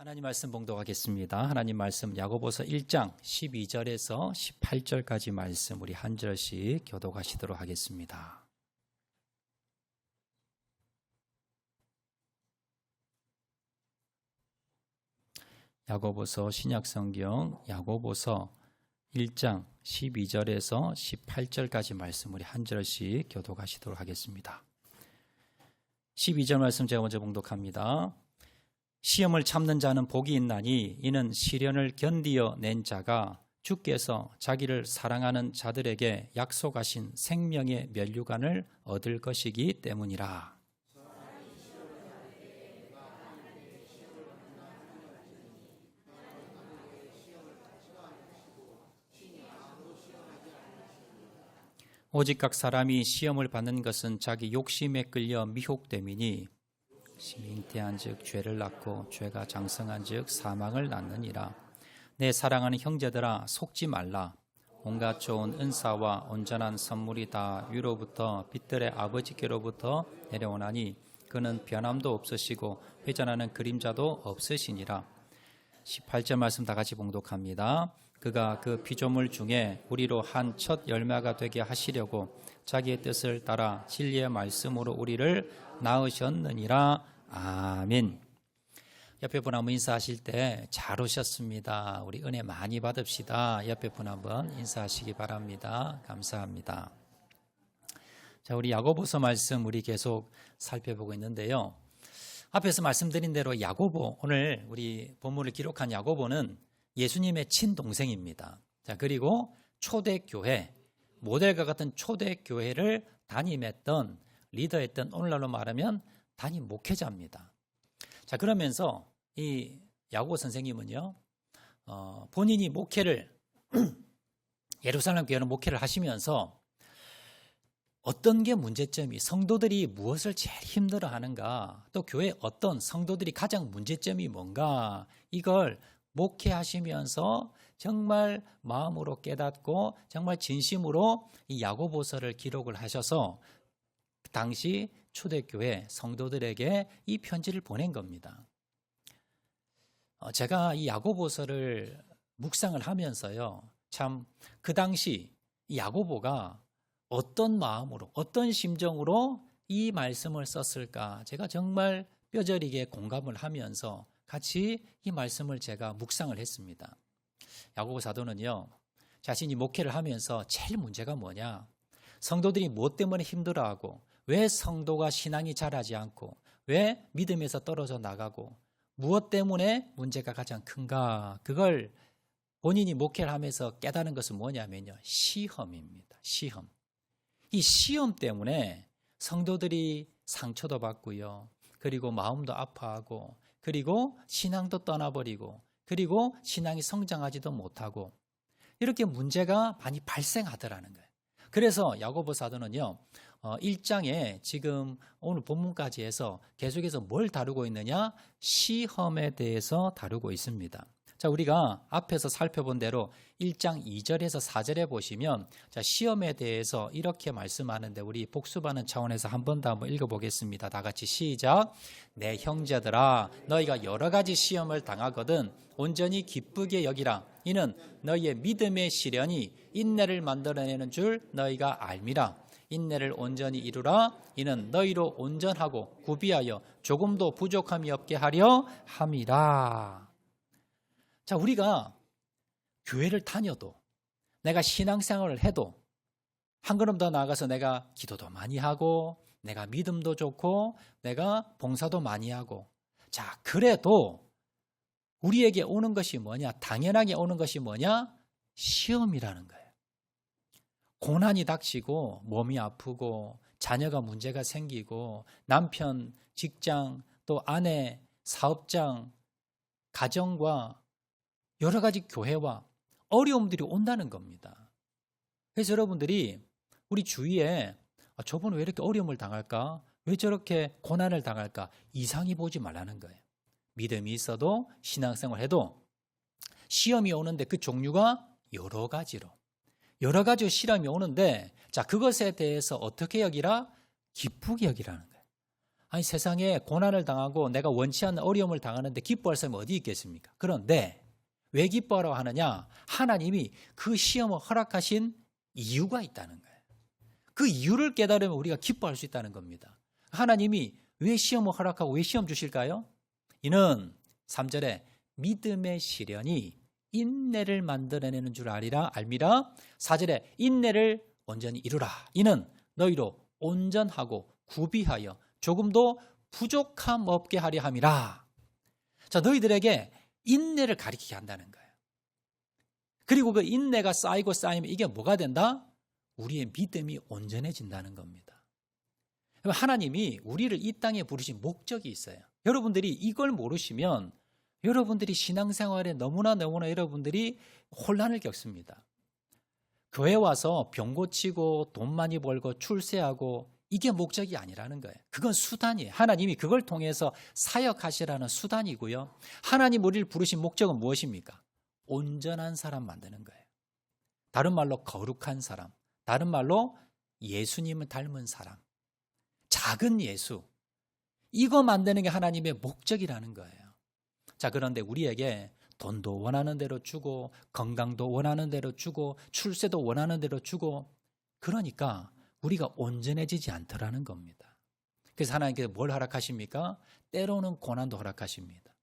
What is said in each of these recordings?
하나님 말씀 봉독하겠습니다. 하나님 말씀 야고보서 1장 12절에서 18절까지 말씀 우리 한 절씩 교독하시도록 하겠습니다. 야고보서 신약성경 야고보서 1장 12절에서 18절까지 말씀 우리 한 절씩 교독하시도록 하겠습니다. 12절 말씀 제가 먼저 봉독합니다. 시험을 참는 자는 복이 있나니 이는 시련을 견디어 낸 자가 주께서 자기를 사랑하는 자들에게 약속하신 생명의 면류관을 얻을 것이기 때문이라. 오직 각 사람이 시험을 받는 것은 자기 욕심에 끌려 미혹됨이니 잉태한즉 죄를 낳고 죄가 장성한즉 사망을 낳느니라. 내 사랑하는 형제들아 속지 말라. 온갖 좋은 은사와 온전한 선물이 다 위로부터 빛들의 아버지께로부터 내려오나니 그는 변함도 없으시고 회전하는 그림자도 없으시니라. 18절 말씀 다 같이 봉독합니다. 그가 그 피조물 중에 우리로 한 첫 열매가 되게 하시려고 자기의 뜻을 따라 진리의 말씀으로 우리를 낳으셨느니라. 아멘. 옆에 분 한번 인사하실 때 잘 오셨습니다. 우리 은혜 많이 받읍시다. 옆에 분 한번 인사하시기 바랍니다. 감사합니다. 자, 우리 야고보서 말씀 우리 계속 살펴보고 있는데요. 앞에서 말씀드린 대로 야고보, 오늘 우리 본문을 기록한 야고보는 예수님의 친동생입니다. 자, 그리고 초대교회, 모델과 같은 초대교회를 담임했던 리더했던 오늘날로 말하면 담임 목회자입니다. 자, 그러면서 이 야고보 선생님은요, 본인이 목회를 예루살렘 교회는 목회를 하시면서 어떤 게 문제점이, 성도들이 무엇을 제일 힘들어하는가, 또 교회 어떤 성도들이 가장 문제점이 뭔가, 이걸 목회하시면서 정말 마음으로 깨닫고 정말 진심으로 이 야고보서를 기록을 하셔서 당시 초대교회 성도들에게 이 편지를 보낸 겁니다. 제가 이 야고보서를 묵상을 하면서요, 참 그 당시 이 야고보가 어떤 마음으로, 어떤 심정으로 이 말씀을 썼을까, 제가 정말 뼈저리게 공감을 하면서 같이 이 말씀을 제가 묵상을 했습니다. 야고보 사도는요, 자신이 목회를 하면서 제일 문제가 뭐냐, 성도들이 무엇 때문에 힘들어하고, 왜 성도가 신앙이 자라지 않고, 왜 믿음에서 떨어져 나가고, 무엇 때문에 문제가 가장 큰가, 그걸 본인이 목회를 하면서 깨달은 것은 뭐냐면요, 시험입니다. 시험. 이 시험 때문에 성도들이 상처도 받고요, 그리고 마음도 아파하고, 그리고 신앙도 떠나버리고, 그리고 신앙이 성장하지도 못하고, 이렇게 문제가 많이 발생하더라는 거예요. 그래서 야고보 사도는요, 1장에 지금 오늘 본문까지 해서 계속해서 뭘 다루고 있느냐, 시험에 대해서 다루고 있습니다. 자, 우리가 앞에서 살펴본 대로 1장 2절에서 4절에 보시면, 자, 시험에 대해서 이렇게 말씀하는데 우리 복습하는 차원에서 한 번 더 한번 읽어보겠습니다. 다 같이 시작. 내 형제들아, 너희가 여러 가지 시험을 당하거든 온전히 기쁘게 여기라. 이는 너희의 믿음의 시련이 인내를 만들어내는 줄 너희가 알미라. 인내를 온전히 이루라. 이는 너희로 온전하고 구비하여 조금도 부족함이 없게 하려 함이라. 자, 우리가 교회를 다녀도, 내가 신앙생활을 해도, 한 걸음 더 나아가서 내가 기도도 많이 하고, 내가 믿음도 좋고, 내가 봉사도 많이 하고, 자, 그래도 우리에게 오는 것이 뭐냐? 당연하게 오는 것이 뭐냐? 시험이라는 거예요. 고난이 닥치고, 몸이 아프고, 자녀가 문제가 생기고, 남편, 직장, 또 아내, 사업장, 가정과 여러 가지 교회와 어려움들이 온다는 겁니다. 그래서 여러분들이 우리 주위에 저분은 왜 이렇게 어려움을 당할까? 왜 저렇게 고난을 당할까? 이상히 보지 말라는 거예요. 믿음이 있어도 신앙생활 해도 시험이 오는데 그 종류가 여러 가지로 시험이 오는데, 자, 그것에 대해서 어떻게 여기라? 기쁘게 여기라는 거예요. 아니 세상에 고난을 당하고 내가 원치 않는 어려움을 당하는데 기뻐할 사람이 어디 있겠습니까? 그런데 왜 기뻐하라고 하느냐? 하나님이 그 시험을 허락하신 이유가 있다는 거예요. 그 이유를 깨달으면 우리가 기뻐할 수 있다는 겁니다. 하나님이 왜 시험을 허락하고 왜 시험 주실까요? 이는 3절에 믿음의 시련이 인내를 만들어내는 줄 알미라. 4절에 인내를 온전히 이루라. 이는 너희로 온전하고 구비하여 조금도 부족함 없게 하려 함이라. 자, 너희들에게 인내를 가리키게 한다는 거예요. 그리고 그 인내가 쌓이고 쌓이면 이게 뭐가 된다? 우리의 믿음이 온전해진다는 겁니다. 하나님이 우리를 이 땅에 부르신 목적이 있어요. 여러분들이 이걸 모르시면 여러분들이 신앙생활에 너무나 여러분들이 혼란을 겪습니다. 교회 와서 병 고치고 돈 많이 벌고 출세하고 이게 목적이 아니라는 거예요. 그건 수단이에요. 하나님이 그걸 통해서 사역하시라는 수단이고요. 하나님 우리를 부르신 목적은 무엇입니까? 온전한 사람 만드는 거예요. 다른 말로 거룩한 사람, 다른 말로 예수님을 닮은 사람, 작은 예수, 이거 만드는 게 하나님의 목적이라는 거예요. 자, 그런데 우리에게 돈도 원하는 대로 주고 건강도 원하는 대로 주고 출세도 원하는 대로 주고 그러니까 우리가 온전해지지 않더라는 겁니다. 그래서 하나님께서 뭘 허락하십니까? 때로는 고난도 허락하십니다.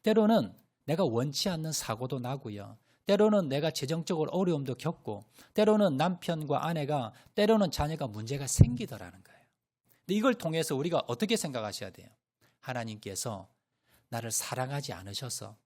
때로는 내가 원치 않는 사고도 나고요. 때로는 내가 재정적으로 어려움도 겪고 때로는 남편과 아내가 때로는 자녀가 문제가 생기더라는 거예요. 근데 이걸 통해서 우리가 어떻게 생각하셔야 돼요? 하나님께서 나를 사랑하지 않으셔서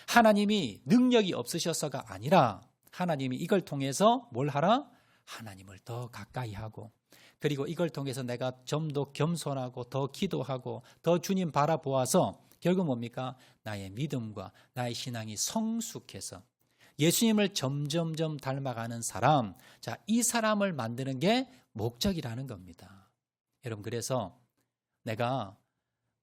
하나님이 능력이 없으셔서가 아니라 하나님이 이걸 통해서 뭘 하라? 하나님을 더 가까이 하고 그리고 이걸 통해서 내가 좀 더 겸손하고 더 기도하고 더 주님 바라보아서 결국 뭡니까? 나의 믿음과 나의 신앙이 성숙해서 예수님을 점점점 닮아가는 사람, 자, 이 사람을 만드는 게 목적이라는 겁니다. 여러분, 그래서 내가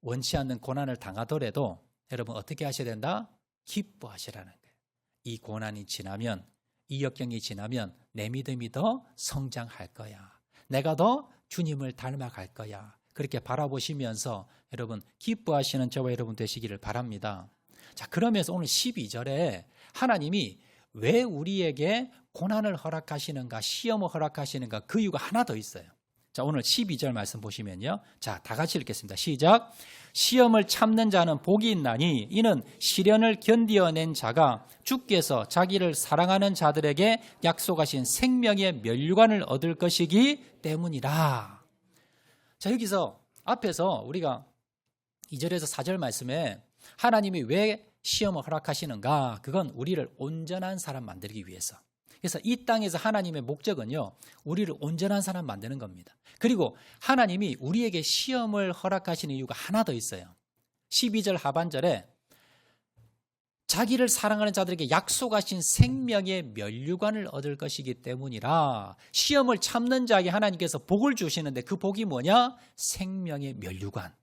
원치 않는 고난을 당하더라도 여러분 어떻게 하셔야 된다? 기뻐하시라는 거예요. 이 고난이 지나면, 이 역경이 지나면 내 믿음이 더 성장할 거야. 내가 더 주님을 닮아갈 거야. 그렇게 바라보시면서 여러분 기뻐하시는 저와 여러분 되시기를 바랍니다. 자, 그러면서 오늘 12절에 하나님이 왜 우리에게 고난을 허락하시는가, 시험을 허락하시는가, 그 이유가 하나 더 있어요. 자, 오늘 12절 말씀 보시면요. 자, 다 같이 읽겠습니다. 시작. 시험을 참는 자는 복이 있나니 이는 시련을 견디어낸 자가 주께서 자기를 사랑하는 자들에게 약속하신 생명의 면류관을 얻을 것이기 때문이라. 자, 여기서 앞에서 우리가 2절에서 4절 말씀에 하나님이 왜 시험을 허락하시는가? 그건 우리를 온전한 사람 만들기 위해서. 그래서 이 땅에서 하나님의 목적은요, 우리를 온전한 사람 만드는 겁니다. 그리고 하나님이 우리에게 시험을 허락하시는 이유가 하나 더 있어요. 12절 하반절에 자기를 사랑하는 자들에게 약속하신 생명의 면류관을 얻을 것이기 때문이라. 시험을 참는 자에게 하나님께서 복을 주시는데 그 복이 뭐냐? 생명의 면류관.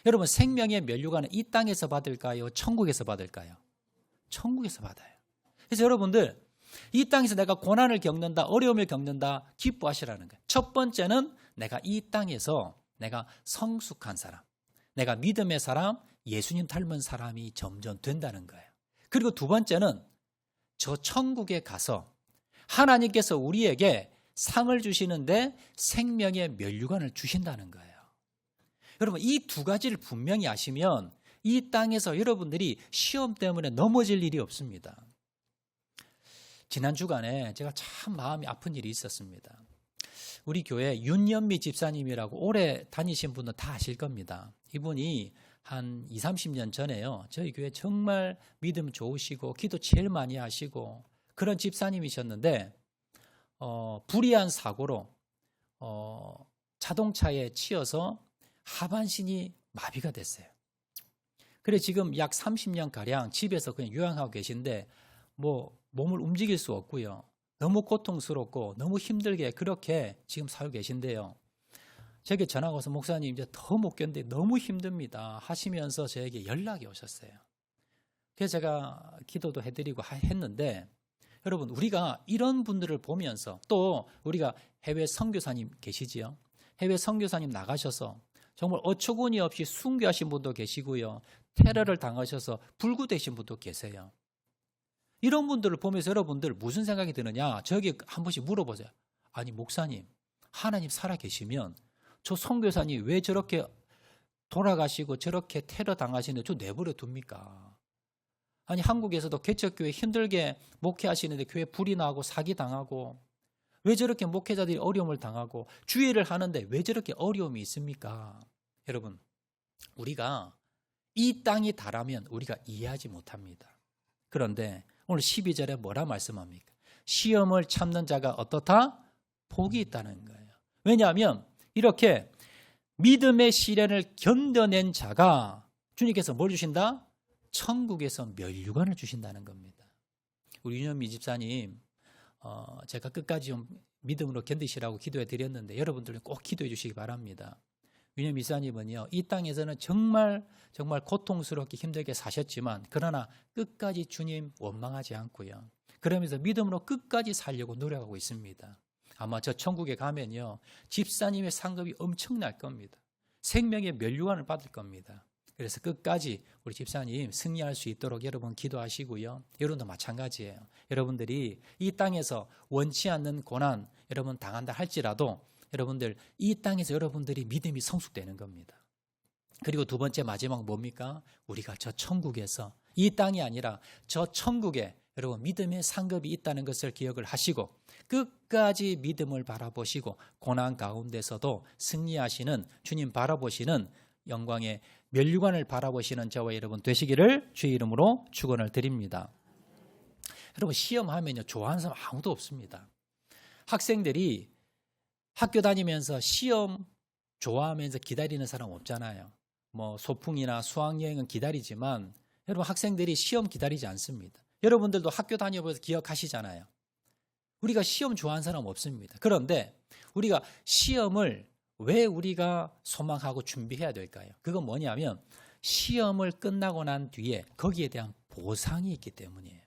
여러분, 생명의 면류관은 이 땅에서 받을까요? 천국에서 받을까요? 천국에서 받아요. 그래서 여러분들 이 땅에서 내가 고난을 겪는다, 어려움을 겪는다, 기뻐하시라는 거예요. 첫 번째는 내가 이 땅에서 내가 성숙한 사람, 내가 믿음의 사람, 예수님 닮은 사람이 점점 된다는 거예요. 그리고 두 번째는 저 천국에 가서 하나님께서 우리에게 상을 주시는데 생명의 면류관을 주신다는 거예요. 여러분, 이 두 가지를 분명히 아시면 이 땅에서 여러분들이 시험 때문에 넘어질 일이 없습니다. 지난 주간에 제가 참 마음이 아픈 일이 있었습니다. 우리 교회 윤연미 집사님이라고 오래 다니신 분은 다 아실 겁니다. 이분이 한 20, 30년 전에요. 저희 교회 정말 믿음 좋으시고 기도 제일 많이 하시고 그런 집사님이셨는데 불의한 사고로 자동차에 치여서 하반신이 마비가 됐어요. 그래 지금 약 30년가량 집에서 그냥 요양하고 계신데 몸을 움직일 수 없고요. 너무 고통스럽고 너무 힘들게 그렇게 지금 살고 계신데요. 저에게 전화가 와서 목사님 이제 더 못 견뎌 너무 힘듭니다 하시면서 저에게 연락이 오셨어요. 그래서 제가 기도도 해드리고 했는데 여러분 우리가 이런 분들을 보면서 또 우리가 해외 선교사님 계시지요. 해외 선교사님 나가셔서 정말 어처구니 없이 순교하신 분도 계시고요. 테러를 당하셔서 불구되신 분도 계세요. 이런 분들을 보면서 여러분들 무슨 생각이 드느냐? 저에게 한 번씩 물어보세요. 아니 목사님, 하나님 살아계시면 저 선교사님 왜 저렇게 돌아가시고 저렇게 테러 당하시는데 저 내버려 둡니까? 아니 한국에서도 개척교회 힘들게 목회하시는데 교회 불이 나고 사기당하고 왜 저렇게 목회자들이 어려움을 당하고 주의를 하는데 왜 저렇게 어려움이 있습니까? 여러분, 우리가 이 땅이 다라면 우리가 이해하지 못합니다. 그런데 오늘 12절에 뭐라 말씀합니까? 시험을 참는 자가 어떻다? 복이 있다는 거예요. 왜냐하면 이렇게 믿음의 시련을 견뎌낸 자가 주님께서 뭘 주신다? 천국에서 면류관을 주신다는 겁니다. 우리 윤현미 집사님 제가 끝까지 좀 믿음으로 견디시라고 기도해 드렸는데 여러분들은 꼭 기도해 주시기 바랍니다. 윤현미 집사님은요, 이 땅에서는 정말 고통스럽게 힘들게 사셨지만 그러나 끝까지 주님 원망하지 않고요. 그러면서 믿음으로 끝까지 살려고 노력하고 있습니다. 아마 저 천국에 가면요, 집사님의 상급이 엄청날 겁니다. 생명의 면류관을 받을 겁니다. 그래서 끝까지 우리 집사님 승리할 수 있도록 여러분 기도하시고요. 여러분도 마찬가지예요. 여러분들이 이 땅에서 원치 않는 고난 여러분 당한다 할지라도 여러분들 이 땅에서 여러분들이 믿음이 성숙되는 겁니다. 그리고 두 번째 마지막 뭡니까? 우리가 저 천국에서 이 땅이 아니라 저 천국에 여러분 믿음의 상급이 있다는 것을 기억을 하시고 끝까지 믿음을 바라보시고 고난 가운데서도 승리하시는 주님 바라보시는 영광의 면류관을 바라보시는 저와 여러분 되시기를 주의 이름으로 축원을 드립니다. 여러분 시험하면요 좋아하는 사람 아무도 없습니다. 학생들이 학교 다니면서 시험 좋아하면서 기다리는 사람 없잖아요. 뭐 소풍이나 수학여행은 기다리지만 여러분 학생들이 시험 기다리지 않습니다. 여러분들도 학교 다녀보면서 기억하시잖아요. 우리가 시험 좋아하는 사람 없습니다. 그런데 우리가 시험을 왜 우리가 소망하고 준비해야 될까요? 그건 뭐냐면 시험을 끝나고 난 뒤에 거기에 대한 보상이 있기 때문이에요.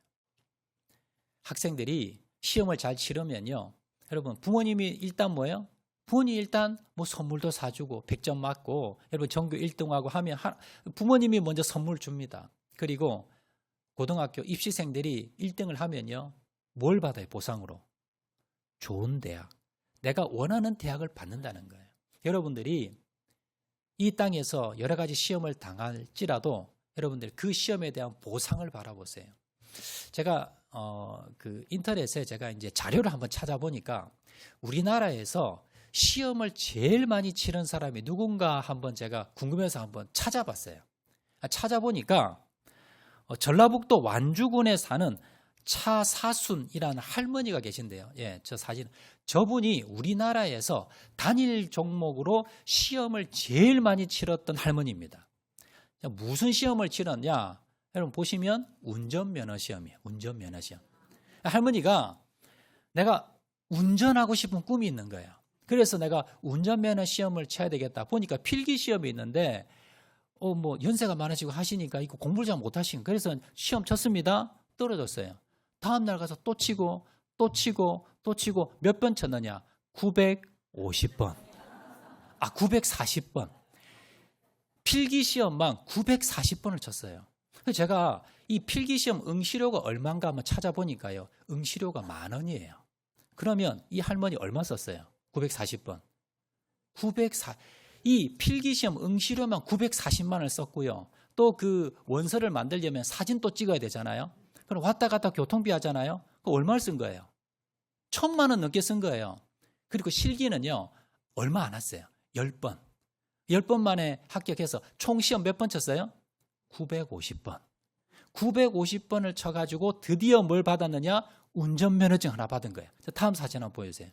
학생들이 시험을 잘 치르면요, 여러분 부모님이 일단 뭐예요? 부모님이 일단 뭐 선물도 사주고 100점 맞고 여러분 전교 1등하고 하면 부모님이 먼저 선물 줍니다. 그리고 고등학교 입시생들이 1등을 하면요 뭘 받아요? 보상으로 좋은 대학, 내가 원하는 대학을 받는다는 거예요. 여러분들이 이 땅에서 여러 가지 시험을 당할지라도 여러분들 그 시험에 대한 보상을 바라보세요. 제가 그 인터넷에 제가 이제 자료를 한번 찾아보니까 우리나라에서 시험을 제일 많이 치른 사람이 누군가 한번 제가 궁금해서 한번 찾아봤어요. 찾아보니까 전라북도 완주군에 사는 차사순이라는 할머니가 계신데요. 예, 저 사진. 저분이 우리나라에서 단일 종목으로 시험을 제일 많이 치렀던 할머니입니다. 무슨 시험을 치렀냐? 여러분 보시면 운전면허 시험이에요. 운전면허 시험. 할머니가 내가 운전하고 싶은 꿈이 있는 거예요. 그래서 내가 운전면허 시험을 쳐야 되겠다. 보니까 필기 시험이 있는데 뭐 연세가 많으시고 하시니까 이거 공부를 잘 못하시는. 그래서 시험 쳤습니다. 떨어졌어요. 다음 날 가서 또 치고 몇 번 쳤느냐? 950번. 940번. 필기 시험만 940번을 쳤어요. 그래서 제가 이 필기 시험 응시료가 얼마인가 한번 찾아보니까요. 응시료가 10,000원이에요. 그러면 이 할머니 얼마 썼어요? 940번. 이 필기 시험 응시료만 940만 원을 썼고요. 또 그 원서를 만들려면 사진 또 찍어야 되잖아요. 그럼 왔다 갔다 교통비 하잖아요. 그 얼마를 쓴 거예요? 1,000만 원 넘게 쓴 거예요. 그리고 실기는요, 얼마 안 왔어요. 10번. 10번 만에 합격해서 총 시험 몇 번 쳤어요? 950번. 950번을 쳐가지고 드디어 뭘 받았느냐? 운전면허증 하나 받은 거예요. 다음 사진 한번 보여주세요.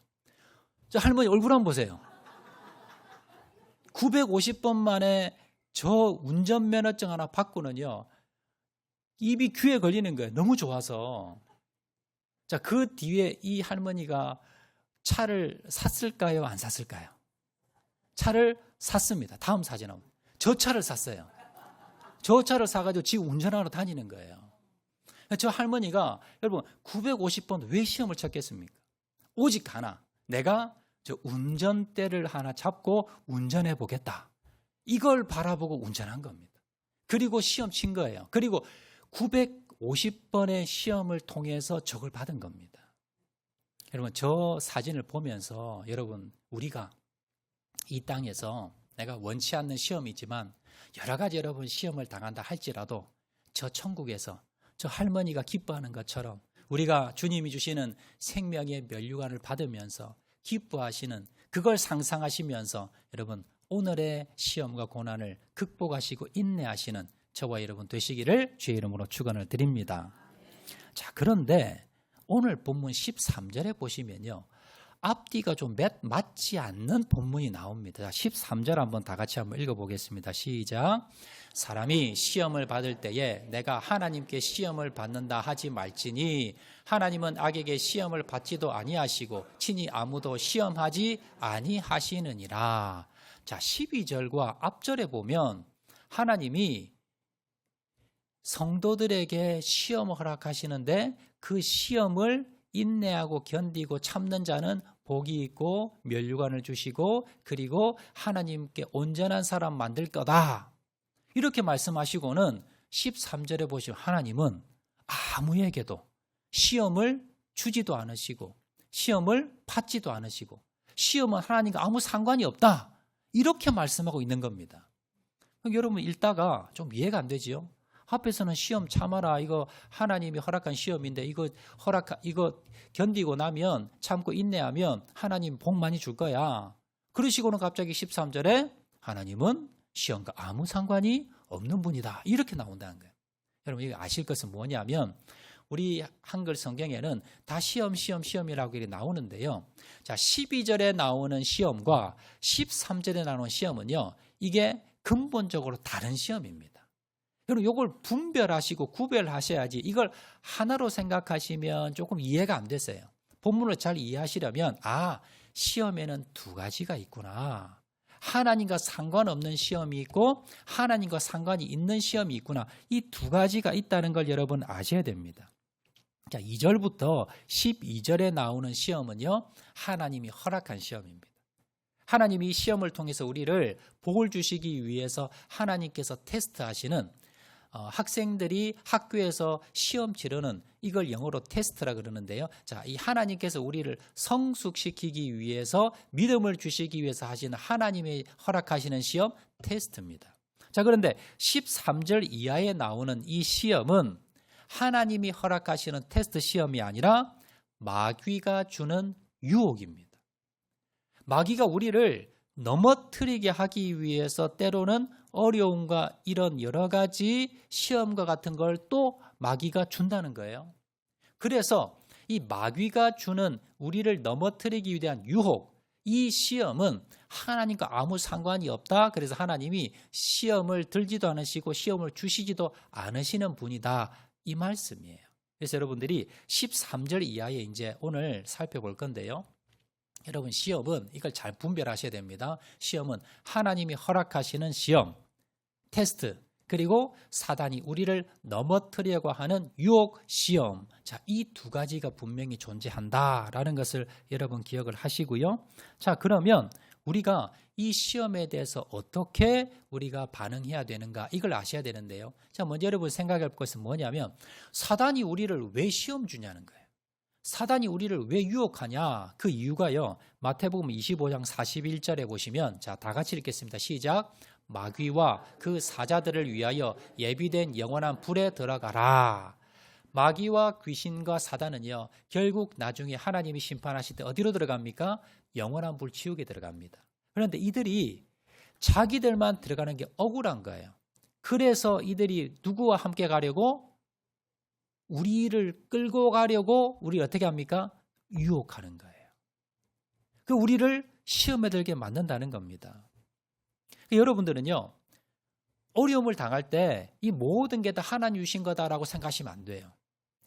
저 할머니 얼굴 한번 보세요. 950번 만에 저 운전면허증 하나 받고는요, 입이 귀에 걸리는 거예요. 너무 좋아서. 자, 그 뒤에 이 할머니가 차를 샀을까요? 안 샀을까요? 차를 샀습니다. 다음 사진 한번. 저 차를 샀어요. 저 차를 사가지고 지금 운전하러 다니는 거예요. 저 할머니가 여러분 950번 왜 시험을 쳤겠습니까? 오직 하나. 내가 저 운전대를 하나 잡고 운전해 보겠다. 이걸 바라보고 운전한 겁니다. 그리고 시험 친 거예요. 그리고 950번의 시험을 통해서 저걸 받은 겁니다. 여러분, 저 사진을 보면서 여러분, 우리가 이 땅에서 내가 원치 않는 시험이지만 여러 가지 여러분 시험을 당한다 할지라도 저 천국에서 저 할머니가 기뻐하는 것처럼 우리가 주님이 주시는 생명의 면류관을 받으면서 기뻐하시는, 그걸 상상하시면서 여러분 오늘의 시험과 고난을 극복하시고 인내하시는 저와 여러분 되시기를 주의 이름으로 축원을 드립니다. 자, 그런데 오늘 본문 13절에 보시면요, 앞뒤가 좀 맞지 않는 본문이 나옵니다. 13절 한번 다 같이 한번 읽어보겠습니다. 시작. 사람이 시험을 받을 때에 내가 하나님께 시험을 받는다 하지 말지니 하나님은 악에게 시험을 받지도 아니하시고 친히 아무도 시험하지 아니하시느니라. 자, 12절과 앞절에 보면 하나님이 성도들에게 시험을 허락하시는데 그 시험을 인내하고 견디고 참는 자는 복이 있고 면류관을 주시고 그리고 하나님께 온전한 사람 만들 거다. 이렇게 말씀하시고는 13절에 보시면 하나님은 아무에게도 시험을 주지도 않으시고 시험을 받지도 않으시고 시험은 하나님과 아무 상관이 없다. 이렇게 말씀하고 있는 겁니다. 여러분 읽다가 좀 이해가 안 되지요? 앞에서는 시험 참아라. 이거 하나님이 허락한 시험인데 이거 견디고 나면 참고 인내하면 하나님 복 많이 줄 거야. 그러시고는 갑자기 13절에 하나님은 시험과 아무 상관이 없는 분이다. 이렇게 나온다는 거예요. 여러분 이거 아실 것은 뭐냐면 우리 한글 성경에는 다 시험이라고 이렇게 나오는데요. 자, 12절에 나오는 시험과 13절에 나오는 시험은요, 이게 근본적으로 다른 시험입니다. 여러분 이걸 분별하시고 구별하셔야지, 이걸 하나로 생각하시면 조금 이해가 안 됐어요. 본문을 잘 이해하시려면 시험에는 두 가지가 있구나. 하나님과 상관없는 시험이 있고 하나님과 상관이 있는 시험이 있구나. 이 두 가지가 있다는 걸 여러분 아셔야 됩니다. 자, 2절부터 12절에 나오는 시험은요, 하나님이 허락한 시험입니다. 하나님이 시험을 통해서 우리를 복을 주시기 위해서 하나님께서 테스트하시는, 학생들이 학교에서 시험 치르는, 이걸 영어로 테스트라 그러는데요. 자, 이 하나님께서 우리를 성숙시키기 위해서, 믿음을 주시기 위해서 하시는 하나님이 허락하시는 시험, 테스트입니다. 자, 그런데 13절 이하에 나오는 이 시험은 하나님이 허락하시는 테스트 시험이 아니라 마귀가 주는 유혹입니다. 마귀가 우리를 넘어뜨리게 하기 위해서 때로는 어려움과 이런 여러 가지 시험과 같은 걸 또 마귀가 준다는 거예요. 그래서 이 마귀가 주는 우리를 넘어뜨리기 위한 유혹, 이 시험은 하나님과 아무 상관이 없다. 그래서 하나님이 시험을 들지도 않으시고 시험을 주시지도 않으시는 분이다. 이 말씀이에요. 그래서 여러분들이 13절 이하에 이제 오늘 살펴볼 건데요. 여러분 시험은 이걸 잘 분별하셔야 됩니다. 시험은 하나님이 허락하시는 시험, 테스트, 그리고 사단이 우리를 넘어뜨리려고 하는 유혹 시험. 자, 이 두 가지가 분명히 존재한다라는 것을 여러분 기억을 하시고요. 자, 그러면 우리가 이 시험에 대해서 어떻게 우리가 반응해야 되는가, 이걸 아셔야 되는데요. 자, 먼저 여러분 생각할 것은 뭐냐면 사단이 우리를 왜 시험 주냐는 거예요. 사단이 우리를 왜 유혹하냐? 그 이유가요, 마태복음 25장 41절에 보시면, 자, 다 같이 읽겠습니다. 시작. 마귀와 그 사자들을 위하여 예비된 영원한 불에 들어가라. 마귀와 귀신과 사단은요, 결국 나중에 하나님이 심판하실 때 어디로 들어갑니까? 영원한 불 지옥에 들어갑니다. 그런데 이들이 자기들만 들어가는 게 억울한 거예요. 그래서 이들이 누구와 함께 가려고? 우리를 끌고 가려고 우리를 어떻게 합니까? 유혹하는 거예요. 그 우리를 시험에 들게 만든다는 겁니다. 여러분들은요, 어려움을 당할 때 이 모든 게 다 하나님 주신 거다라고 생각하시면 안 돼요.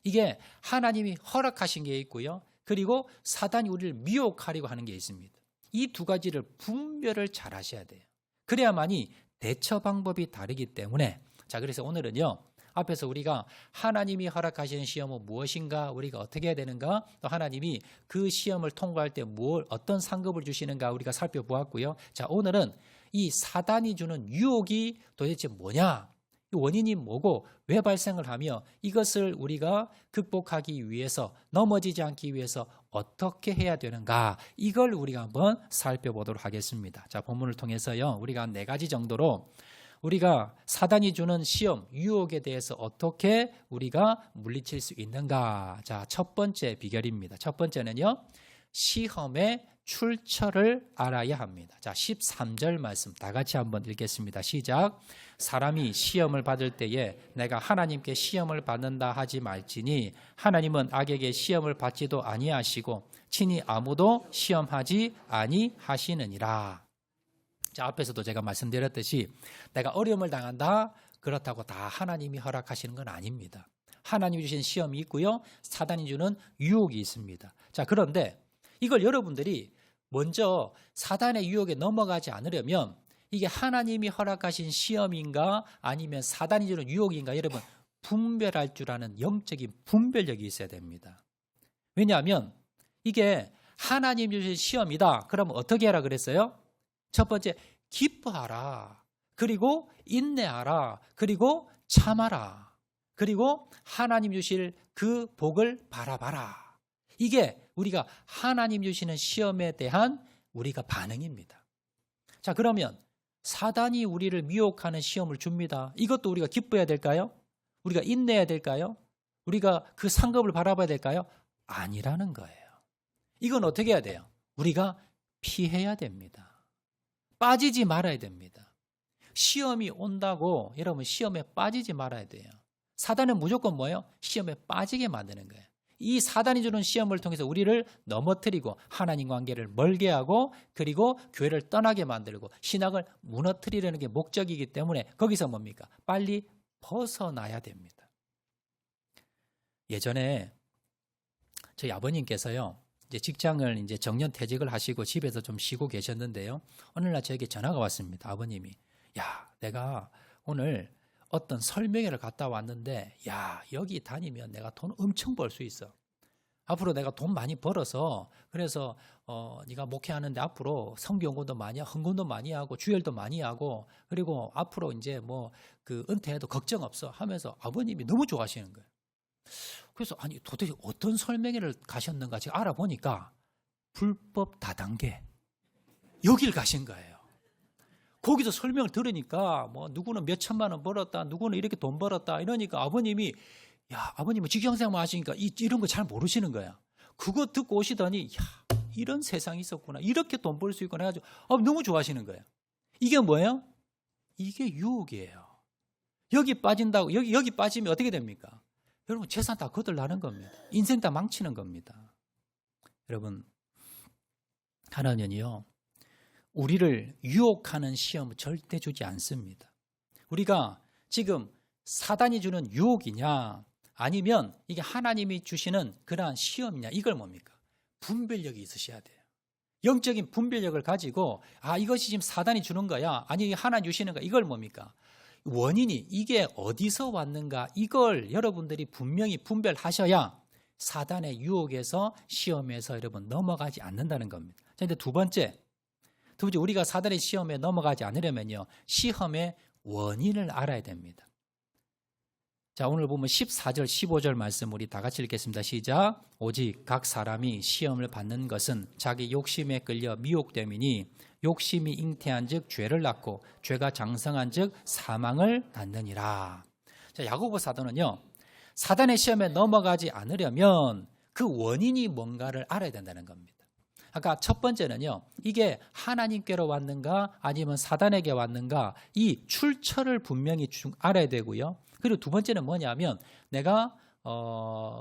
이게 하나님이 허락하신 게 있고요, 그리고 사단이 우리를 미혹하려고 하는 게 있습니다. 이 두 가지를 분별을 잘 하셔야 돼요. 그래야만이 대처 방법이 다르기 때문에, 자, 그래서 오늘은요, 앞에서 우리가 하나님이 허락하시는 시험은 무엇인가, 우리가 어떻게 해야 되는가, 또 하나님이 그 시험을 통과할 때 어떤 상급을 주시는가 우리가 살펴보았고요. 자, 오늘은 이 사단이 주는 유혹이 도대체 뭐냐? 원인이 뭐고 왜 발생을 하며 이것을 우리가 극복하기 위해서 넘어지지 않기 위해서 어떻게 해야 되는가? 이걸 우리가 한번 살펴보도록 하겠습니다. 자, 본문을 통해서요. 우리가 4가지 정도로 우리가 사단이 주는 시험, 유혹에 대해서 어떻게 우리가 물리칠 수 있는가? 자, 첫 번째 비결입니다. 첫 번째는요. 시험의 출처를 알아야 합니다. 자, 13절 말씀 다 같이 한번 읽겠습니다. 시작. 사람이 시험을 받을 때에 내가 하나님께 시험을 받는다 하지 말지니 하나님은 악에게 시험을 받지도 아니하시고 친히 아무도 시험하지 아니하시느니라. 자, 앞에서도 제가 말씀드렸듯이 내가 어려움을 당한다 그렇다고 다 하나님이 허락하시는 건 아닙니다. 하나님이 주신 시험이 있고요. 사단이 주는 유혹이 있습니다. 자, 그런데 이걸 여러분들이 먼저 사단의 유혹에 넘어가지 않으려면 이게 하나님이 허락하신 시험인가 아니면 사단이 주는 유혹인가 여러분 분별할 줄 아는 영적인 분별력이 있어야 됩니다. 왜냐하면 이게 하나님 주신 시험이다. 그러면 어떻게 하라 그랬어요? 첫 번째 기뻐하라. 그리고 인내하라. 그리고 참아라. 그리고 하나님 주실 그 복을 바라봐라. 이게 우리가 하나님 주시는 시험에 대한 우리가 반응입니다. 자, 그러면 사단이 우리를 미혹하는 시험을 줍니다. 이것도 우리가 기뻐해야 될까요? 우리가 인내해야 될까요? 우리가 그 상급을 바라봐야 될까요? 아니라는 거예요. 이건 어떻게 해야 돼요? 우리가 피해야 됩니다. 빠지지 말아야 됩니다. 시험이 온다고 여러분 시험에 빠지지 말아야 돼요. 사단은 무조건 뭐예요? 시험에 빠지게 만드는 거예요. 이 사단이 주는 시험을 통해서 우리를 넘어뜨리고 하나님 관계를 멀게 하고 그리고 교회를 떠나게 만들고 신학을 무너뜨리려는 게 목적이기 때문에 거기서 뭡니까? 빨리 벗어나야 됩니다. 예전에 저희 아버님께서요. 이제 직장을 이제 정년퇴직을 하시고 집에서 좀 쉬고 계셨는데요. 어느 날 저에게 전화가 왔습니다. 아버님이 야, 내가 오늘 어떤 설명회를 갔다 왔는데 야, 여기 다니면 내가 돈 엄청 벌 수 있어. 앞으로 내가 돈 많이 벌어서 그래서 네가 목회하는데 앞으로 성경공도 많이 하고 헌금도 많이 하고 주일도 많이 하고 그리고 앞으로 이제 뭐 그 은퇴해도 걱정 없어 하면서 아버님이 너무 좋아하시는 거예요. 그래서 아니 도대체 어떤 설명회를 가셨는가 제가 알아보니까 불법 다단계 여길 가신 거예요. 거기서 설명을 들으니까 뭐 누구는 몇 천만 원 벌었다, 누구는 이렇게 돈 벌었다 이러니까 아버님이 야, 아버님은 직장생활 하시니까 이런 거 잘 모르시는 거야. 그거 듣고 오시더니 야, 이런 세상이 있었구나. 이렇게 돈 벌 수 있구나 해가지고 너무 좋아하시는 거예요. 이게 뭐예요? 이게 유혹이에요. 여기 빠진다고 여기 빠지면 어떻게 됩니까? 여러분 재산 다 거들나는 겁니다. 인생 다 망치는 겁니다. 여러분 하나님은요. 우리를 유혹하는 시험을 절대 주지 않습니다. 우리가 지금 사단이 주는 유혹이냐 아니면 이게 하나님이 주시는 그러한 시험이냐 이걸 뭡니까? 분별력이 있으셔야 돼요. 영적인 분별력을 가지고 이것이 지금 사단이 주는 거야 아니 하나님 주시는 거야 이걸 뭡니까? 원인이 이게 어디서 왔는가 이걸 여러분들이 분명히 분별하셔야 사단의 유혹에서 시험에서 여러분 넘어가지 않는다는 겁니다. 자, 이제 두 번째 우리가 사단의 시험에 넘어가지 않으려면요. 시험의 원인을 알아야 됩니다. 자, 오늘 보면 14절 15절 말씀 우리 다 같이 읽겠습니다. 시작. 오직 각 사람이 시험을 받는 것은 자기 욕심에 끌려 미혹됨이니 욕심이 잉태한 즉 죄를 낳고 죄가 장성한 즉 사망을 낳느니라. 자, 야고보 사도는요. 사단의 시험에 넘어가지 않으려면 그 원인이 뭔가를 알아야 된다는 겁니다. 아까 첫 번째는요. 이게 하나님께로 왔는가 아니면 사단에게 왔는가 이 출처를 분명히 알아야 되고요. 그리고 두 번째는 뭐냐면 내가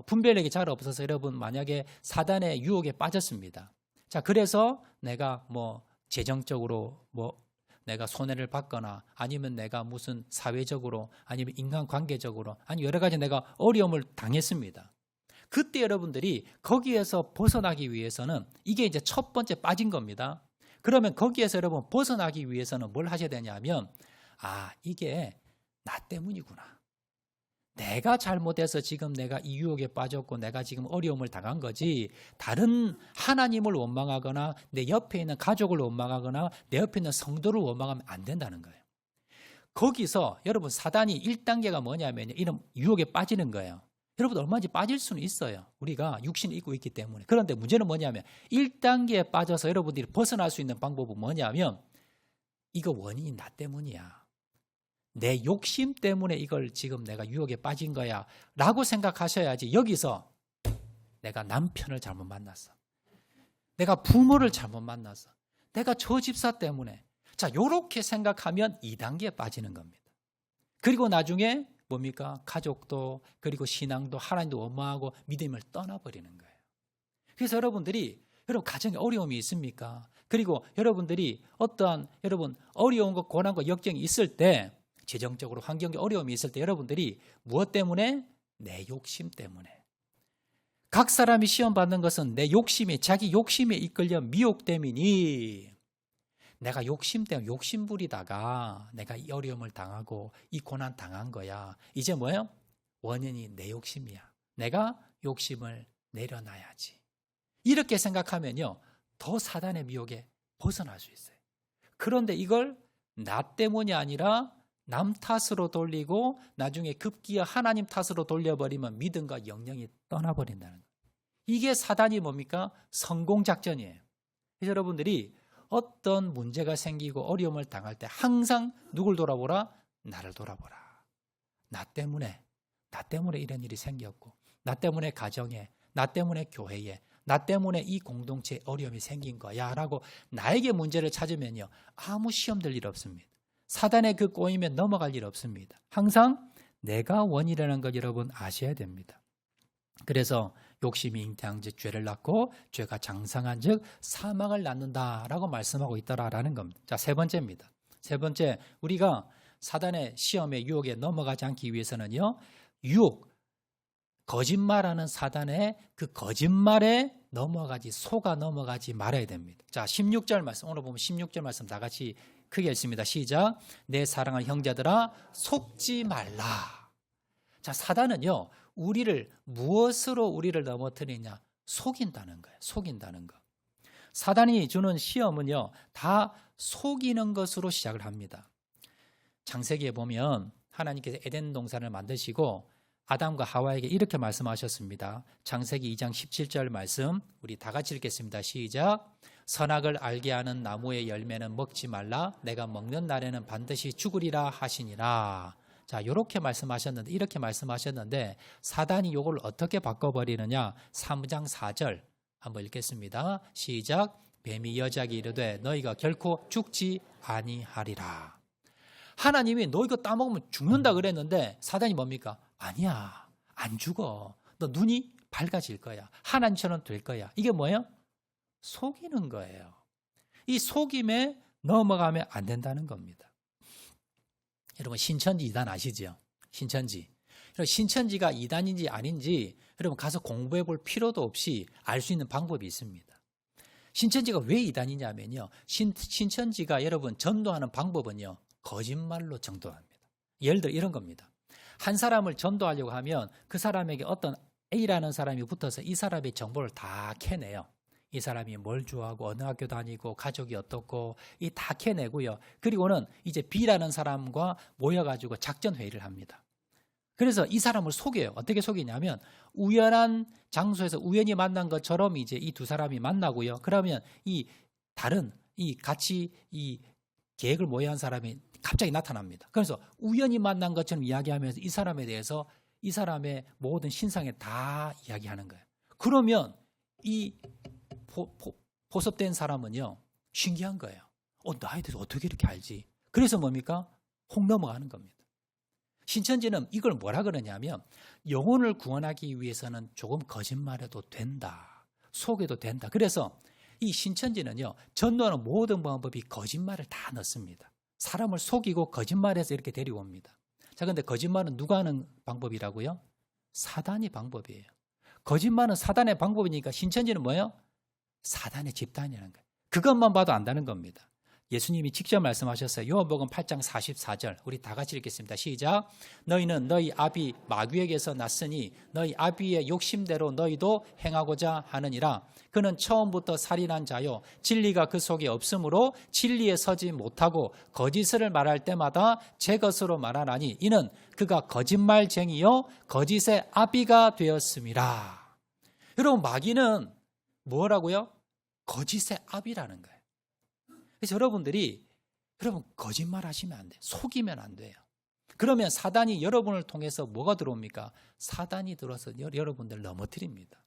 분별력이 잘 없어서 여러분 만약에 사단의 유혹에 빠졌습니다. 자, 그래서 내가 뭐 재정적으로 뭐 내가 손해를 받거나 아니면 내가 무슨 사회적으로 아니면 인간관계적으로 아니 여러 가지 내가 어려움을 당했습니다. 그때 여러분들이 거기에서 벗어나기 위해서는 이게 이제 첫 번째 빠진 겁니다. 그러면 거기에서 여러분 벗어나기 위해서는 뭘 하셔야 되냐면 이게 나 때문이구나. 내가 잘못해서 지금 내가 이 유혹에 빠졌고 내가 지금 어려움을 당한 거지, 다른 하나님을 원망하거나 내 옆에 있는 가족을 원망하거나 내 옆에 있는 성도를 원망하면 안 된다는 거예요. 거기서 여러분 사단이 1단계가 뭐냐면 이런 유혹에 빠지는 거예요. 여러분 얼마든지 빠질 수는 있어요. 우리가 육신을 입고 있기 때문에. 그런데 문제는 뭐냐면 1단계에 빠져서 여러분들이 벗어날 수 있는 방법은 뭐냐면 이거 원인이 나 때문이야. 내 욕심 때문에 이걸 지금 내가 유혹에 빠진 거야 라고 생각하셔야지. 여기서 내가 남편을 잘못 만났어, 내가 부모를 잘못 만났어, 내가 저 집사 때문에, 자 요렇게 생각하면 2단계에 빠지는 겁니다. 그리고 나중에 뭡니까? 가족도 그리고 신앙도 하나님도 원망하고 믿음을 떠나버리는 거예요. 그래서 여러분들이 여러분 가정에 어려움이 있습니까? 그리고 여러분들이 어떠한 여러분 어려운 것 고난과 역경이 있을 때, 재정적으로 환경에 어려움이 있을 때 여러분들이 무엇 때문에? 내 욕심 때문에. 각 사람이 시험 받는 것은 내 욕심이, 자기 욕심에 이끌려 미혹됨이니, 내가 욕심 때문에 욕심 부리다가 내가 이 어려움을 당하고 이 고난 당한 거야. 이제 뭐예요? 원인이 내 욕심이야. 내가 욕심을 내려놔야지. 이렇게 생각하면요, 더 사단의 미혹에 벗어날 수 있어요. 그런데 이걸 나 때문이 아니라 남 탓으로 돌리고 나중에 급기야 하나님 탓으로 돌려버리면 믿음과 영향이 떠나버린다는 거예요. 이게 사단이 뭡니까? 성공작전이에요. 그래서 여러분들이 어떤 문제가 생기고 어려움을 당할 때 항상 누굴 돌아보라? 나를 돌아보라. 나 때문에 이런 일이 생겼고, 나 때문에 가정에, 나 때문에 교회에, 나 때문에 이 공동체에 어려움이 생긴 거야 라고 나에게 문제를 찾으면요, 아무 시험 들 일 없습니다. 사단의 그 꼬임에 넘어갈 일 없습니다. 항상 내가 원이라는 걸 여러분 아셔야 됩니다. 그래서 욕심이 잉태한 즉 죄를 낳고 죄가 장성한 즉 사망을 낳는다라고 말씀하고 있더라라는 겁니다. 자, 세 번째입니다. 세 번째, 우리가 사단의 시험에 유혹에 넘어가지 않기 위해서는요, 유혹, 거짓말하는 사단의 그 거짓말에 속아 넘어가지 말아야 됩니다. 자, 16절 말씀, 오늘 보면 16절 말씀 다 같이 크게 읽습니다. 시작. 내 사랑하는 형제들아 속지 말라. 자, 사단은요, 무엇으로 우리를 넘어뜨리냐? 속인다는 거예요. 속인다는 거. 사단이 주는 시험은요, 다 속이는 것으로 시작을 합니다. 창세기에 보면 하나님께서 에덴 동산을 만드시고 아담과 하와에게 이렇게 말씀하셨습니다. 창세기 2장 17절 말씀 우리 다 같이 읽겠습니다. 시작. 선악을 알게 하는 나무의 열매는 먹지 말라. 내가 먹는 날에는 반드시 죽으리라 하시니라. 자, 이렇게 말씀하셨는데, 이렇게 말씀하셨는데 사단이 이걸 어떻게 바꿔버리느냐? 3장 4절 한번 읽겠습니다. 시작. 뱀이 여자에게 이르되 너희가 결코 죽지 아니하리라. 하나님이 너 이거 따먹으면 죽는다 그랬는데 사단이 뭡니까? 아니야, 안 죽어. 너 눈이 밝아질 거야. 하나님처럼 될 거야. 이게 뭐예요? 속이는 거예요. 이 속임에 넘어가면 안 된다는 겁니다. 여러분 신천지 이단 아시죠? 신천지가 이단인지 아닌지 여러분 가서 공부해 볼 필요도 없이 알 수 있는 방법이 있습니다. 신천지가 왜 이단이냐면요, 신천지가 여러분 전도하는 방법은요, 거짓말로 전도합니다. 예를 들어 이런 겁니다. 한 사람을 전도하려고 하면 그 사람에게 어떤 A라는 사람이 붙어서 이 사람의 정보를 다 캐내요. 이 사람이 뭘 좋아하고 어느 학교 다니고 가족이 어떻고 이 다 캐내고요. 그리고는 이제 B라는 사람과 모여가지고 작전 회의를 합니다. 그래서 이 사람을 속여요. 어떻게 속이냐면 우연한 장소에서 우연히 만난 것처럼 이제 이 두 사람이 만나고요. 그러면 이 다른 같이 이 계획을 모의한 사람이 갑자기 나타납니다. 그래서 우연히 만난 것처럼 이야기하면서 이 사람에 대해서 이 사람의 모든 신상에 다 이야기하는 거예요. 그러면 이 포섭된 사람은요, 신기한 거예요. 나에 대해서 어떻게 이렇게 알지? 그래서 뭡니까? 혹 넘어가는 겁니다. 신천지는 이걸 뭐라 그러냐면 영혼을 구원하기 위해서는 조금 거짓말해도 된다. 속여도 된다. 그래서 이 신천지는요, 전도하는 모든 방법이 거짓말을 다 넣습니다. 사람을 속이고 거짓말해서 이렇게 데리고 옵니다. 자, 근데 거짓말은 누가 하는 방법이라고요? 사단이 방법이에요. 거짓말은 사단의 방법이니까 신천지는 뭐예요? 사단의 집단이라는 거예요. 그것만 봐도 안다는 겁니다. 예수님이 직접 말씀하셨어요. 요한복음 8장 44절 우리 다 같이 읽겠습니다. 시작. 너희는 너희 아비 마귀에게서 났으니 너희 아비의 욕심대로 너희도 행하고자 하느니라. 그는 처음부터 살인한 자요 진리가 그 속에 없으므로 진리에 서지 못하고 거짓을 말할 때마다 제 것으로 말하나니 이는 그가 거짓말쟁이요 거짓의 아비가 되었음이라. 여러분 마귀는 뭐라고요? 거짓의 아비라는 거예요. 그래서 여러분 거짓말 하시면 안 돼요. 속이면 안 돼요. 그러면 사단이 여러분을 통해서 뭐가 들어옵니까? 사단이 들어와서 여러분들 넘어뜨립니다.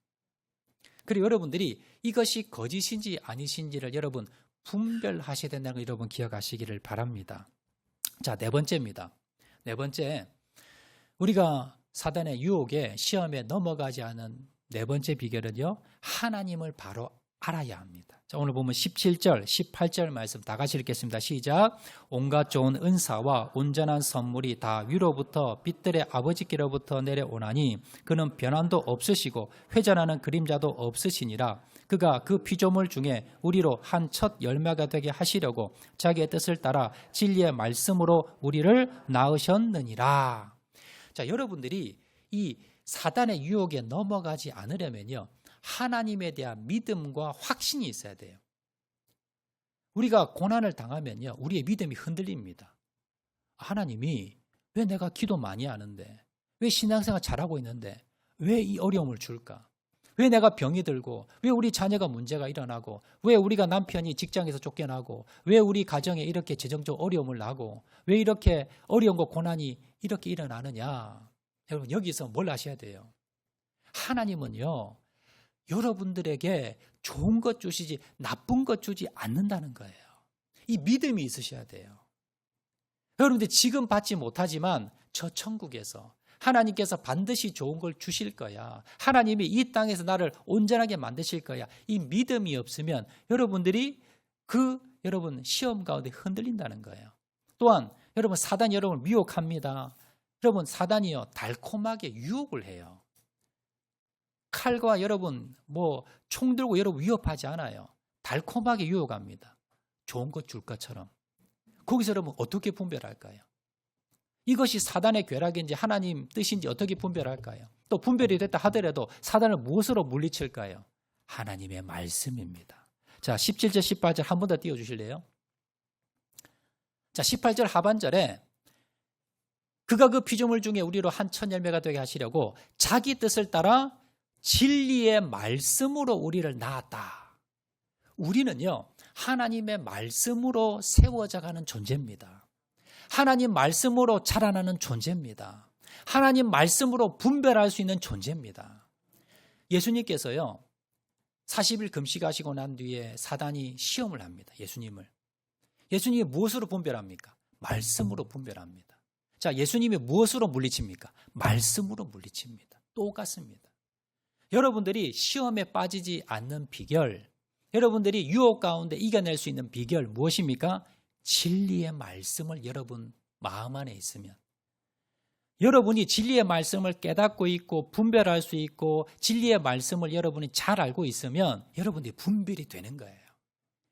그리고 여러분들이 이것이 거짓인지 아니신지를 여러분 분별하셔야 된다는 걸 여러분 기억하시기를 바랍니다. 자, 네 번째입니다. 네 번째, 우리가 사단의 유혹에 시험에 넘어가지 않은 네 번째 비결은요, 하나님을 바로 알아야 합니다. 자, 오늘 보면 17절, 18절 말씀 다 같이 읽겠습니다. 시작. 온갖 좋은 은사와 온전한 선물이 다 위로부터 빛들의 아버지께로부터 내려오나니 그는 변함도 없으시고 회전하는 그림자도 없으시니라. 그가 그 피조물 중에 우리로 한 첫 열매가 되게 하시려고 자기의 뜻을 따라 진리의 말씀으로 우리를 낳으셨느니라. 자, 여러분들이 이 사단의 유혹에 넘어가지 않으려면요, 하나님에 대한 믿음과 확신이 있어야 돼요. 우리가 고난을 당하면요, 우리의 믿음이 흔들립니다. 하나님이 왜 내가 기도 많이 하는데, 왜 신앙생활 잘하고 있는데 왜 이 어려움을 줄까? 왜 내가 병이 들고, 왜 우리 자녀가 문제가 일어나고, 왜 우리가 남편이 직장에서 쫓겨나고, 왜 우리 가정에 이렇게 재정적 어려움을 나고, 왜 이렇게 어려움과 고난이 이렇게 일어나느냐? 여러분 여기서 뭘 아셔야 돼요? 하나님은요, 여러분들에게 좋은 것 주시지 나쁜 것 주지 않는다는 거예요. 이 믿음이 있으셔야 돼요. 여러분들 지금 받지 못하지만 저 천국에서 하나님께서 반드시 좋은 걸 주실 거야. 하나님이 이 땅에서 나를 온전하게 만드실 거야. 이 믿음이 없으면 여러분들이 여러분 시험 가운데 흔들린다는 거예요. 또한 여러분 사단이 여러분을 미혹합니다. 여러분 사단이요 달콤하게 유혹을 해요. 칼과 여러분 총 들고 여러분 위협하지 않아요. 달콤하게 유혹합니다. 좋은 것 줄 것처럼. 거기서 여러분 어떻게 분별할까요? 이것이 사단의 괴락인지 하나님 뜻인지 어떻게 분별할까요? 또 분별이 됐다 하더라도 사단을 무엇으로 물리칠까요? 하나님의 말씀입니다. 자, 17절 18절 한 번 더 띄워주실래요? 자, 18절 하반절에 그가 그 피조물 중에 우리로 한 첫 열매가 되게 하시려고 자기 뜻을 따라 진리의 말씀으로 우리를 낳았다. 우리는요, 하나님의 말씀으로 세워져가는 존재입니다. 하나님 말씀으로 자라나는 존재입니다. 하나님 말씀으로 분별할 수 있는 존재입니다. 예수님께서요, 40일 금식하시고 난 뒤에 사단이 시험을 합니다. 예수님이 무엇으로 분별합니까? 말씀으로 분별합니다. 자, 예수님이 무엇으로 물리칩니까? 말씀으로 물리칩니다. 똑같습니다. 여러분들이 시험에 빠지지 않는 비결, 여러분들이 유혹 가운데 이겨낼 수 있는 비결 무엇입니까? 진리의 말씀을 여러분 마음 안에 있으면, 여러분이 진리의 말씀을 깨닫고 있고 분별할 수 있고 진리의 말씀을 여러분이 잘 알고 있으면 여러분들이 분별이 되는 거예요.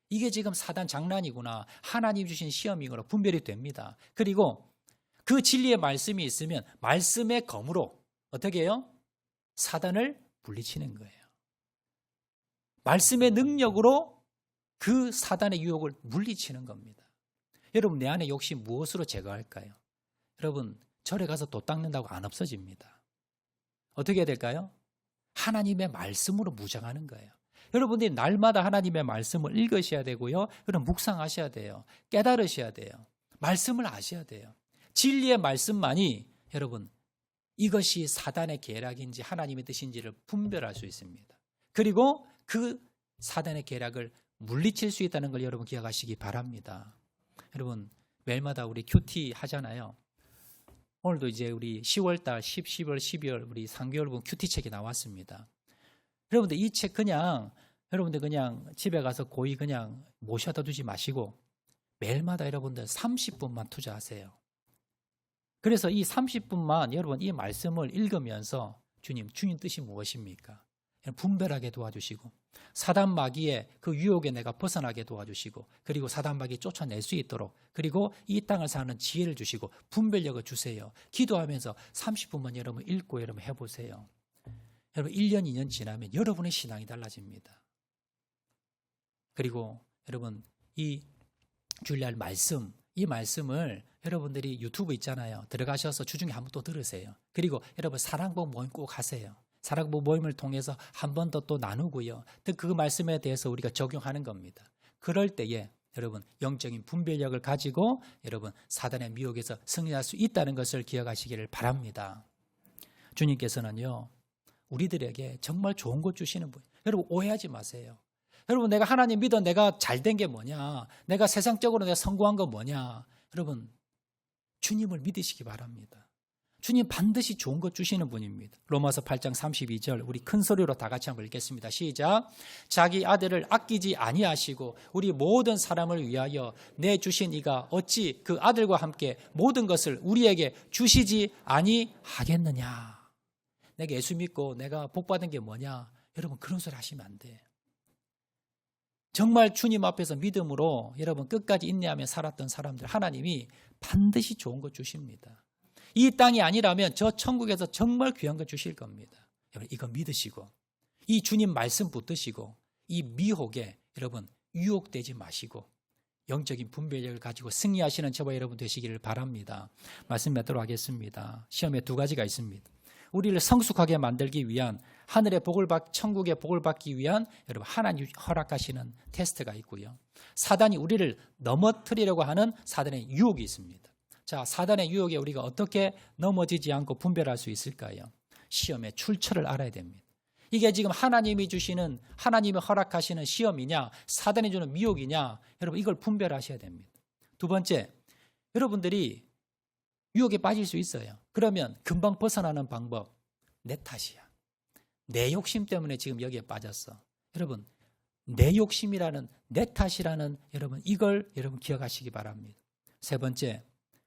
이게 지금 사단 장난이구나, 하나님 주신 시험이구나 분별이 됩니다. 그리고 그 진리의 말씀이 있으면 말씀의 검으로 어떻게 해요? 사단을 물리치는 거예요. 말씀의 능력으로 그 사단의 유혹을 물리치는 겁니다. 여러분 내 안에 욕심 무엇으로 제거할까요? 여러분 절에 가서 도 닦는다고 안 없어집니다. 어떻게 해야 될까요? 하나님의 말씀으로 무장하는 거예요. 여러분들이 날마다 하나님의 말씀을 읽으셔야 되고요. 여러분 묵상하셔야 돼요. 깨달으셔야 돼요. 말씀을 아셔야 돼요. 진리의 말씀만이 여러분 이것이 사단의 계략인지 하나님의 뜻인지를 분별할 수 있습니다. 그리고 그 사단의 계략을 물리칠 수 있다는 걸 여러분 기억하시기 바랍니다. 여러분 매일마다 우리 큐티 하잖아요. 오늘도 이제 우리 10월달, 11월, 12월 우리 3개월분 큐티 책이 나왔습니다. 여러분들 이 책 여러분들 그냥 집에 가서 고이 그냥 모셔다 두지 마시고 매일마다 여러분들 30분만 투자하세요. 그래서 이 30분만 여러분 이 말씀을 읽으면서 주님 뜻이 무엇입니까? 분별하게 도와주시고 사단 마귀의 그 유혹에 내가 벗어나게 도와주시고 그리고 사단 마귀 쫓아낼 수 있도록 그리고 이 땅을 사는 지혜를 주시고 분별력을 주세요. 기도하면서 30분만 여러분 읽고 여러분 해보세요. 여러분 1년 2년 지나면 여러분의 신앙이 달라집니다. 그리고 여러분 이 주일날 말씀 이 말씀을 여러분들이 유튜브 있잖아요. 들어가셔서 주중에 한번 또 들으세요. 그리고 여러분 사랑복 모임 꼭 하세요. 사랑복 모임을 통해서 한 번 더 또 나누고요. 그 말씀에 대해서 우리가 적용하는 겁니다. 그럴 때에 여러분 영적인 분별력을 가지고 여러분 사단의 미혹에서 승리할 수 있다는 것을 기억하시기를 바랍니다. 주님께서는요. 우리들에게 정말 좋은 것 주시는 분. 여러분 오해하지 마세요. 여러분 내가 하나님 믿어 내가 잘된 게 뭐냐? 내가 세상적으로 내가 성공한 거 뭐냐? 여러분 주님을 믿으시기 바랍니다. 주님 반드시 좋은 것 주시는 분입니다. 로마서 8장 32절 우리 큰 소리로 다 같이 한번 읽겠습니다. 시작. 자기 아들을 아끼지 아니하시고 우리 모든 사람을 위하여 내주신 이가 어찌 그 아들과 함께 모든 것을 우리에게 주시지 아니하겠느냐. 내가 예수 믿고 내가 복받은 게 뭐냐. 여러분 그런 소리 하시면 안 돼. 정말 주님 앞에서 믿음으로 여러분 끝까지 인내하며 살았던 사람들 하나님이 반드시 좋은 것 주십니다. 이 땅이 아니라면 저 천국에서 정말 귀한 것 주실 겁니다. 여러분 이거 믿으시고 이 주님 말씀 붙드시고 이 미혹에 여러분 유혹되지 마시고 영적인 분별력을 가지고 승리하시는 저와 여러분 되시기를 바랍니다. 말씀 맺도록 하겠습니다. 시험에 두 가지가 있습니다. 우리를 성숙하게 만들기 위한 하늘의 천국의 복을 받기 위한 여러분 하나님 허락하시는 테스트가 있고요. 사단이 우리를 넘어뜨리려고 하는 사단의 유혹이 있습니다. 자, 사단의 유혹에 우리가 어떻게 넘어지지 않고 분별할 수 있을까요? 시험의 출처를 알아야 됩니다. 이게 지금 하나님이 주시는 하나님이 허락하시는 시험이냐 사단이 주는 미혹이냐 여러분 이걸 분별하셔야 됩니다. 두 번째, 여러분들이 유혹에 빠질 수 있어요. 그러면 금방 벗어나는 방법 내 탓이야. 내 욕심 때문에 지금 여기에 빠졌어. 여러분 내 욕심이라는 내 탓이라는 여러분 이걸 여러분 기억하시기 바랍니다. 세 번째,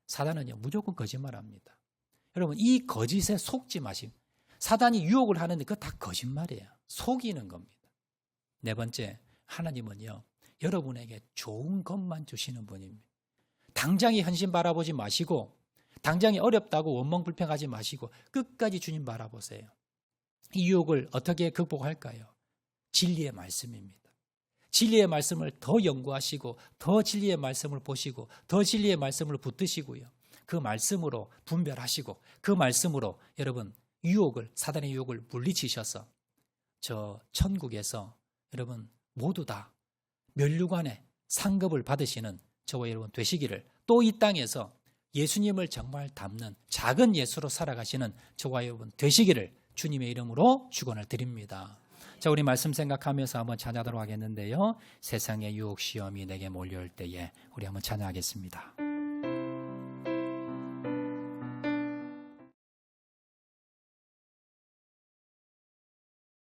사단은요 무조건 거짓말합니다. 여러분 이 거짓에 속지 마시고 사단이 유혹을 하는데 그거 다 거짓말이에요. 속이는 겁니다. 네 번째, 하나님은요 여러분에게 좋은 것만 주시는 분입니다. 당장의 현실 바라보지 마시고 당장이 어렵다고 원망불평하지 마시고 끝까지 주님 바라보세요. 이 유혹을 어떻게 극복할까요? 진리의 말씀입니다. 진리의 말씀을 더 연구하시고 더 진리의 말씀을 보시고 더 진리의 말씀을 붙드시고요. 그 말씀으로 분별하시고 그 말씀으로 여러분 사단의 유혹을 물리치셔서 저 천국에서 여러분 모두 다 면류관의 상급을 받으시는 저와 여러분 되시기를 또 이 땅에서 예수님을 정말 닮는 작은 예수로 살아가시는 저와 여러분 되시기를 주님의 이름으로 축원을 드립니다. 자, 우리 말씀 생각하면서 한번 찬양하도록 하겠는데요. 세상의 유혹 시험이 내게 몰려올 때에 우리 한번 찬양하겠습니다.